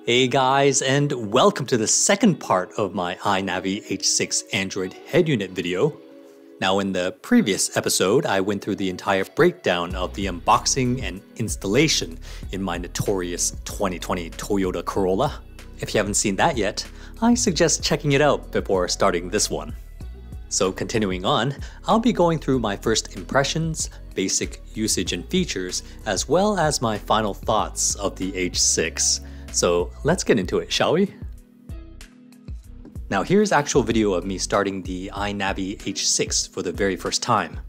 Hey guys, and welcome to the second part of my AINAVI H6 Android head unit video. Now in the previous episode, I went through the entire breakdown of the unboxing and installation in my notorious 2020 Toyota Corolla. If you haven't seen that yet, I suggest checking it out before starting this one. So continuing on, I'll be going through my first impressions, basic usage and features, as well as my final thoughts of the H6. So let's get into it, shall we? Now here's actual video of me starting the AINAVI H6 for the very first time.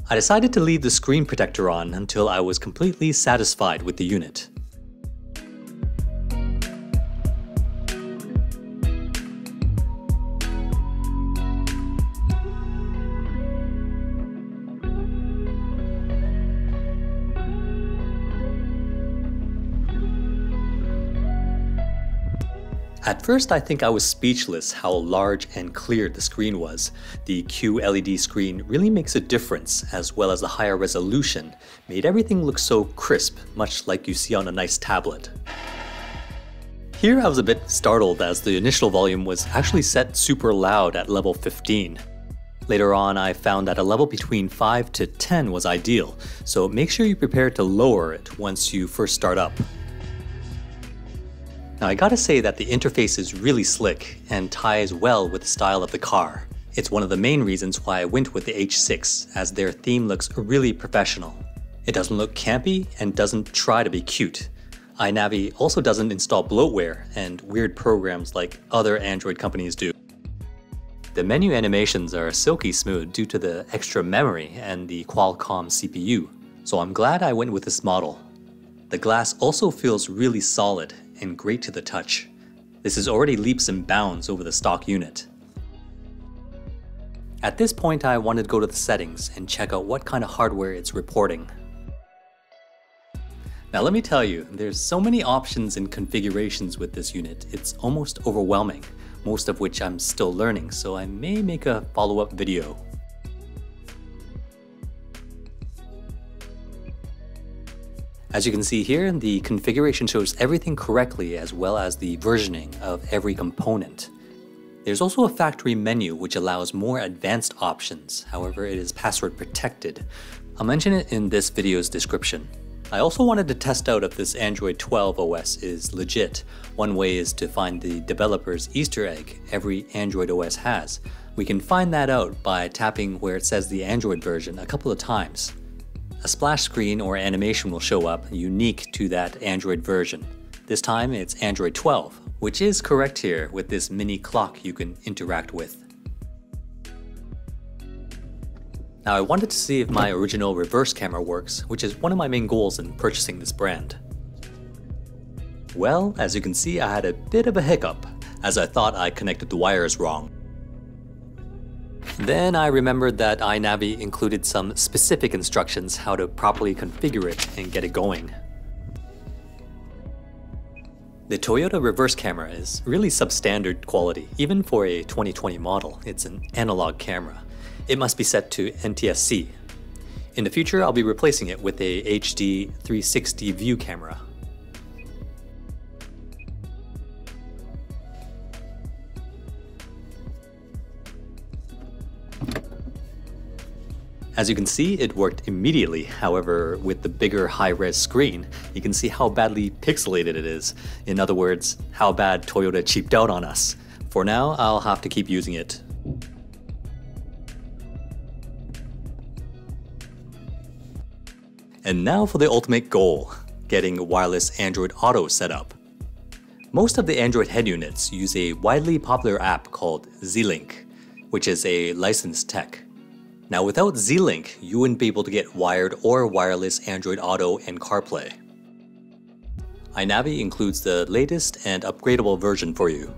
I decided to leave the screen protector on until I was completely satisfied with the unit. At first I think I was speechless how large and clear the screen was. The QLED screen really makes a difference, as well as the higher resolution made everything look so crisp, much like you see on a nice tablet. Here I was a bit startled as the initial volume was actually set super loud at level 15. Later on I found that a level between 5 to 10 was ideal, so make sure you prepare to lower it once you first start up. Now I gotta say that the interface is really slick and ties well with the style of the car. It's one of the main reasons why I went with the H6, as their theme looks really professional. It doesn't look campy and doesn't try to be cute. AINAVI also doesn't install bloatware and weird programs like other Android companies do. The menu animations are silky smooth due to the extra memory and the Qualcomm CPU, so I'm glad I went with this model. The glass also feels really solid and great to the touch. This is already leaps and bounds over the stock unit. At this point I wanted to go to the settings and check out what kind of hardware it's reporting. Now let me tell you, there's so many options and configurations with this unit, it's almost overwhelming, most of which I'm still learning, so I may make a follow-up video. As you can see here, the configuration shows everything correctly as well as the versioning of every component. There's also a factory menu which allows more advanced options, however it is password protected. I'll mention it in this video's description. I also wanted to test out if this Android 12 OS is legit. One way is to find the developer's Easter egg every Android OS has. We can find that out by tapping where it says the Android version a couple of times. A splash screen or animation will show up unique to that Android version. This time it's Android 12, which is correct here with this mini clock you can interact with. Now I wanted to see if my original reverse camera works, which is one of my main goals in purchasing this brand. Well, as you can see, I had a bit of a hiccup, as I thought I connected the wires wrong. Then I remembered that AINAVI included some specific instructions how to properly configure it and get it going. The Toyota reverse camera is really substandard quality, even for a 2020 model. It's an analog camera. It must be set to NTSC. In the future, I'll be replacing it with a HD 360 view camera. As you can see, it worked immediately. However, with the bigger high-res screen, you can see how badly pixelated it is. In other words, how bad Toyota cheaped out on us. For now, I'll have to keep using it. And now for the ultimate goal, getting wireless Android Auto set up. Most of the Android head units use a widely popular app called Z-Link, which is a licensed tech. Now without Z-Link, you wouldn't be able to get wired or wireless Android Auto and CarPlay. AINAVI includes the latest and upgradable version for you.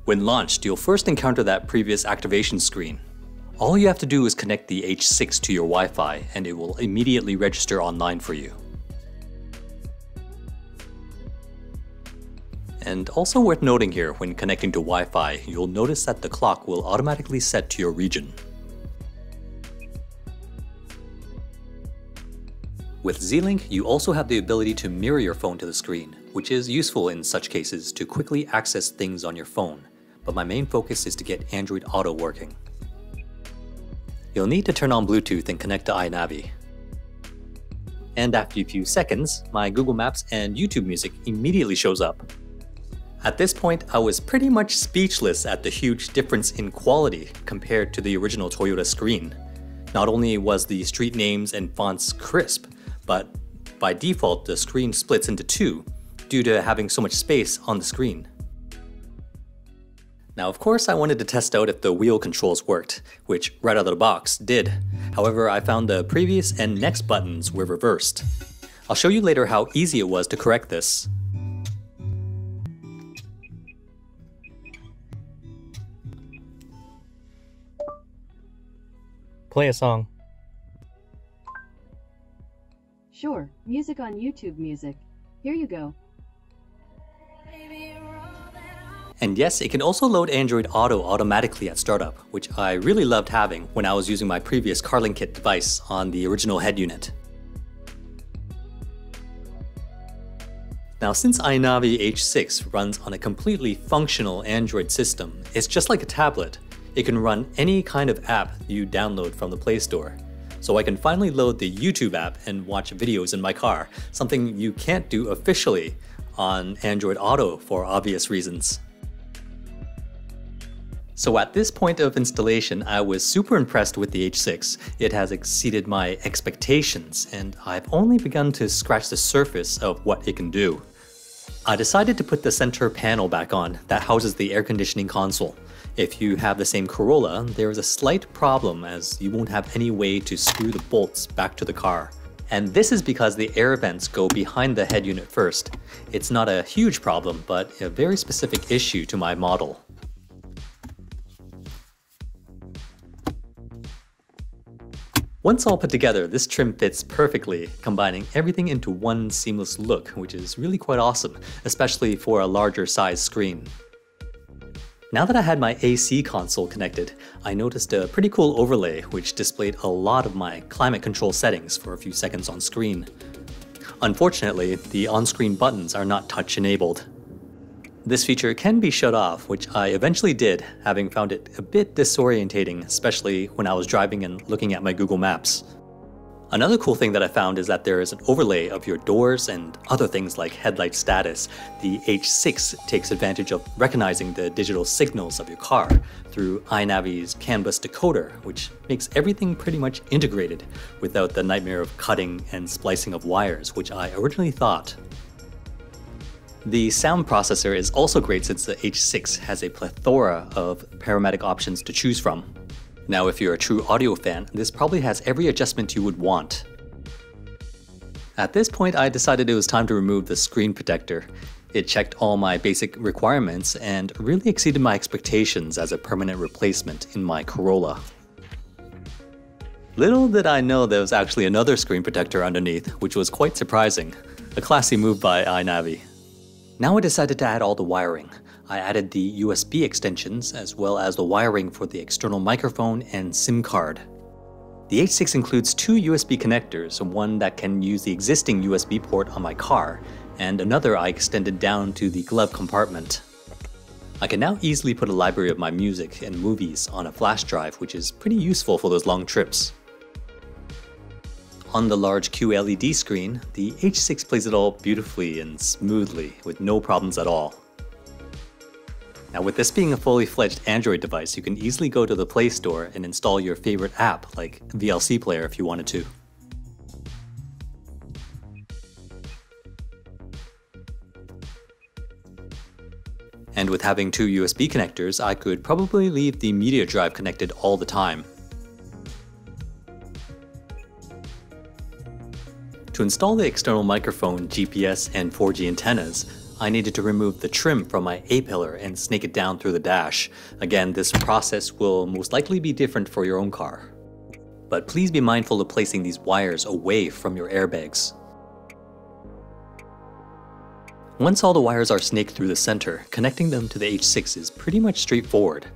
When launched, you'll first encounter that previous activation screen. All you have to do is connect the H6 to your Wi-Fi and it will immediately register online for you. And also worth noting here, when connecting to Wi-Fi, you'll notice that the clock will automatically set to your region. With Z-Link, you also have the ability to mirror your phone to the screen, which is useful in such cases to quickly access things on your phone, but my main focus is to get Android Auto working. You'll need to turn on Bluetooth and connect to iNavi. And after a few seconds, my Google Maps and YouTube Music immediately shows up. At this point, I was pretty much speechless at the huge difference in quality compared to the original Toyota screen. Not only was the street names and fonts crisp, but by default the screen splits into two due to having so much space on the screen. Now of course I wanted to test out if the wheel controls worked, which right out of the box did. However, I found the previous and next buttons were reversed. I'll show you later how easy it was to correct this. Play a song. Sure, music on YouTube Music. Here you go. And yes, it can also load Android Auto automatically at startup, which I really loved having when I was using my previous CarLink Kit device on the original head unit. Now since AINAVI H6 runs on a completely functional Android system, it's just like a tablet. It can run any kind of app you download from the Play Store. So I can finally load the YouTube app and watch videos in my car, something you can't do officially on Android Auto for obvious reasons. So at this point of installation, I was super impressed with the H6. It has exceeded my expectations, and I've only begun to scratch the surface of what it can do. I decided to put the center panel back on that houses the air conditioning console. If you have the same Corolla, there is a slight problem as you won't have any way to screw the bolts back to the car. And this is because the air vents go behind the head unit first. It's not a huge problem, but a very specific issue to my model. Once all put together, this trim fits perfectly, combining everything into one seamless look, which is really quite awesome, especially for a larger size screen. Now that I had my AC console connected, I noticed a pretty cool overlay which displayed a lot of my climate control settings for a few seconds on screen. Unfortunately, the on-screen buttons are not touch enabled. This feature can be shut off, which I eventually did, having found it a bit disorientating, especially when I was driving and looking at my Google Maps. Another cool thing that I found is that there is an overlay of your doors and other things like headlight status. The H6 takes advantage of recognizing the digital signals of your car through iNavi's CAN bus decoder, which makes everything pretty much integrated without the nightmare of cutting and splicing of wires, which I originally thought. The sound processor is also great since the H6 has a plethora of paramedic options to choose from. Now if you're a true audio fan, this probably has every adjustment you would want. At this point I decided it was time to remove the screen protector. It checked all my basic requirements and really exceeded my expectations as a permanent replacement in my Corolla. Little did I know there was actually another screen protector underneath, which was quite surprising. A classy move by AINAVI. Now I decided to add all the wiring. I added the USB extensions as well as the wiring for the external microphone and SIM card. The H6 includes two USB connectors, one that can use the existing USB port on my car, and another I extended down to the glove compartment. I can now easily put a library of my music and movies on a flash drive, which is pretty useful for those long trips. On the large QLED screen, the H6 plays it all beautifully and smoothly with no problems at all. Now with this being a fully fledged Android device, you can easily go to the Play Store and install your favorite app like VLC Player if you wanted to. And with having two USB connectors, I could probably leave the media drive connected all the time. To install the external microphone, GPS, and 4G antennas, I needed to remove the trim from my A-pillar and snake it down through the dash. Again, this process will most likely be different for your own car. But please be mindful of placing these wires away from your airbags. Once all the wires are snaked through the center, connecting them to the H6 is pretty much straightforward.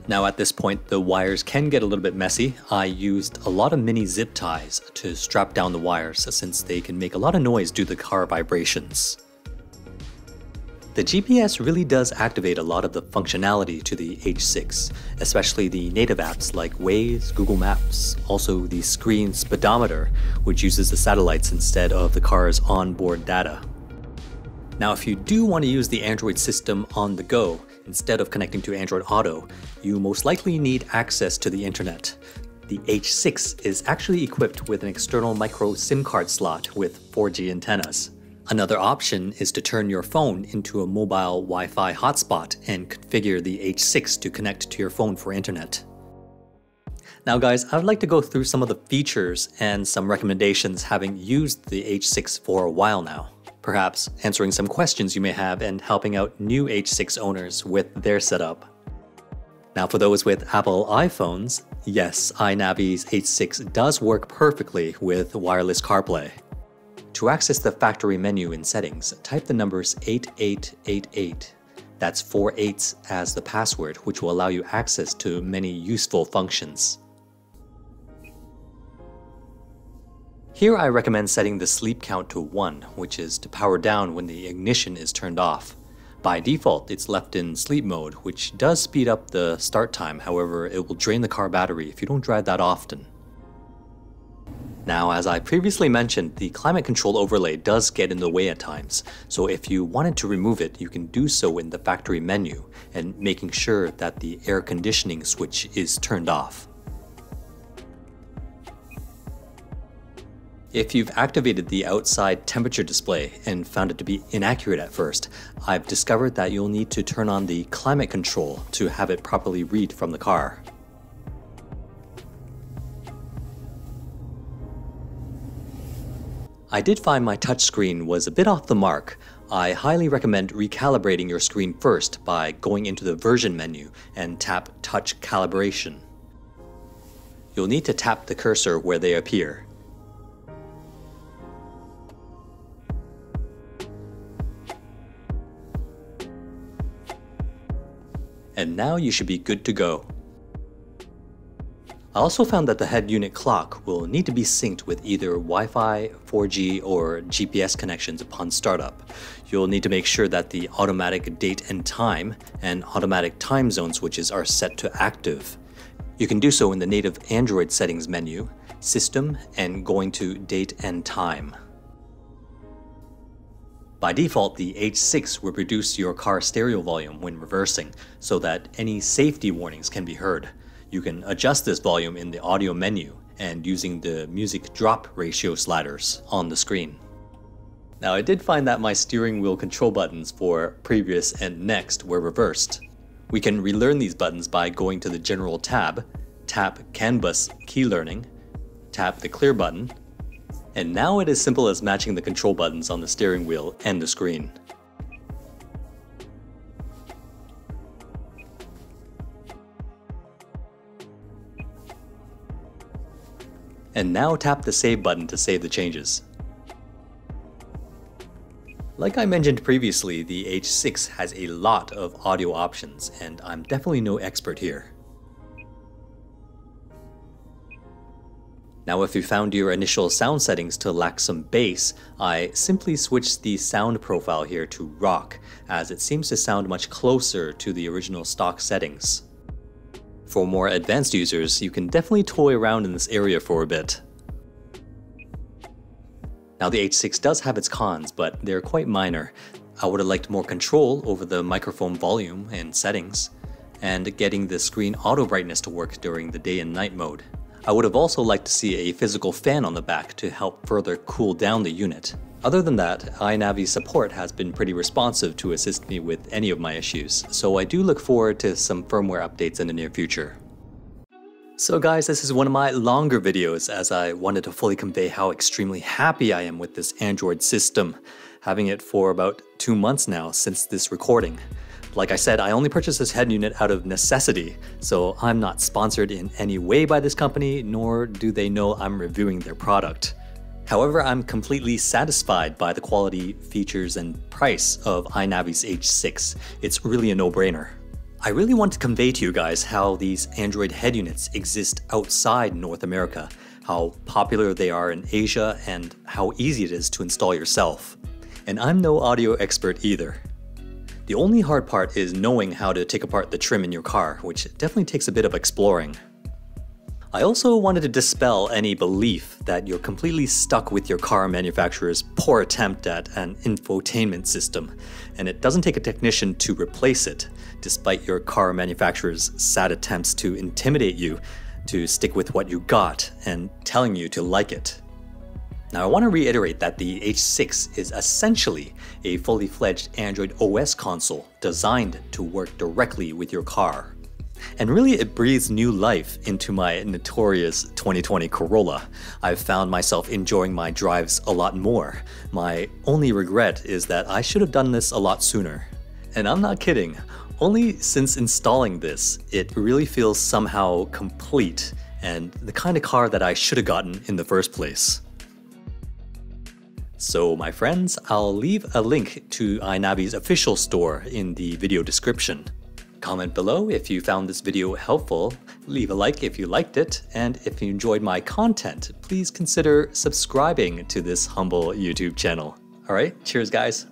Now at this point, the wires can get a little bit messy. I used a lot of mini zip ties to strap down the wires since they can make a lot of noise due to the car vibrations. The GPS really does activate a lot of the functionality to the H6, especially the native apps like Waze, Google Maps, also the screen speedometer, which uses the satellites instead of the car's onboard data. Now, if you do want to use the Android system on the go, instead of connecting to Android Auto, you most likely need access to the internet. The H6 is actually equipped with an external micro SIM card slot with 4G antennas. Another option is to turn your phone into a mobile Wi-Fi hotspot and configure the H6 to connect to your phone for internet. Now guys, I would like to go through some of the features and some recommendations having used the H6 for a while now. Perhaps answering some questions you may have and helping out new H6 owners with their setup. Now for those with Apple iPhones, yes, iNavi's H6 does work perfectly with wireless CarPlay. To access the factory menu in settings, type the numbers 8888. That's 4 8s as the password, which will allow you access to many useful functions. Here I recommend setting the sleep count to 1, which is to power down when the ignition is turned off. By default, it's left in sleep mode, which does speed up the start time, however, it will drain the car battery if you don't drive that often. Now, as I previously mentioned, the climate control overlay does get in the way at times, so if you wanted to remove it, you can do so in the factory menu and making sure that the air conditioning switch is turned off. If you've activated the outside temperature display and found it to be inaccurate at first, I've discovered that you'll need to turn on the climate control to have it properly read from the car. I did find my touchscreen was a bit off the mark. I highly recommend recalibrating your screen first by going into the version menu and tap Touch Calibration. You'll need to tap the cursor where they appear. And now you should be good to go. I also found that the head unit clock will need to be synced with either Wi-Fi, 4G, or GPS connections upon startup. You'll need to make sure that the automatic date and time and automatic time zone switches are set to active. You can do so in the native Android settings menu, System, and going to Date and Time. By default, the H6 will reduce your car stereo volume when reversing so that any safety warnings can be heard. You can adjust this volume in the audio menu and using the music drop ratio sliders on the screen. Now I did find that my steering wheel control buttons for previous and next were reversed. We can relearn these buttons by going to the General tab, tap CAN bus key learning, tap the clear button, and now it is simple as matching the control buttons on the steering wheel and the screen. And now tap the save button to save the changes. Like I mentioned previously, the H6 has a lot of audio options, and I'm definitely no expert here. Now if you found your initial sound settings to lack some bass, I simply switched the sound profile here to rock, as it seems to sound much closer to the original stock settings. For more advanced users, you can definitely toy around in this area for a bit. Now the H6 does have its cons, but they're quite minor. I would have liked more control over the microphone volume and settings, and getting the screen auto brightness to work during the day and night mode. I would have also liked to see a physical fan on the back to help further cool down the unit. Other than that, AINAVI support has been pretty responsive to assist me with any of my issues, so I do look forward to some firmware updates in the near future. So guys, this is one of my longer videos as I wanted to fully convey how extremely happy I am with this Android system, having it for about 2 months now since this recording. Like I said, I only purchased this head unit out of necessity, so I'm not sponsored in any way by this company, nor do they know I'm reviewing their product. However, I'm completely satisfied by the quality, features, and price of iNavi's H6. It's really a no-brainer. I really want to convey to you guys how these Android head units exist outside North America, how popular they are in Asia, and how easy it is to install yourself. And I'm no audio expert either. The only hard part is knowing how to take apart the trim in your car, which definitely takes a bit of exploring. I also wanted to dispel any belief that you're completely stuck with your car manufacturer's poor attempt at an infotainment system, and it doesn't take a technician to replace it, despite your car manufacturer's sad attempts to intimidate you to stick with what you got and telling you to like it. Now I want to reiterate that the H6 is essentially a fully fledged Android OS console designed to work directly with your car. And really it breathes new life into my notorious 2020 Corolla. I've found myself enjoying my drives a lot more. My only regret is that I should have done this a lot sooner. And I'm not kidding. Only since installing this, it really feels somehow complete and the kind of car that I should have gotten in the first place. So my friends, I'll leave a link to AINAVI's official store in the video description. Comment below if you found this video helpful, leave a like if you liked it, and if you enjoyed my content, please consider subscribing to this humble YouTube channel. Alright, cheers guys!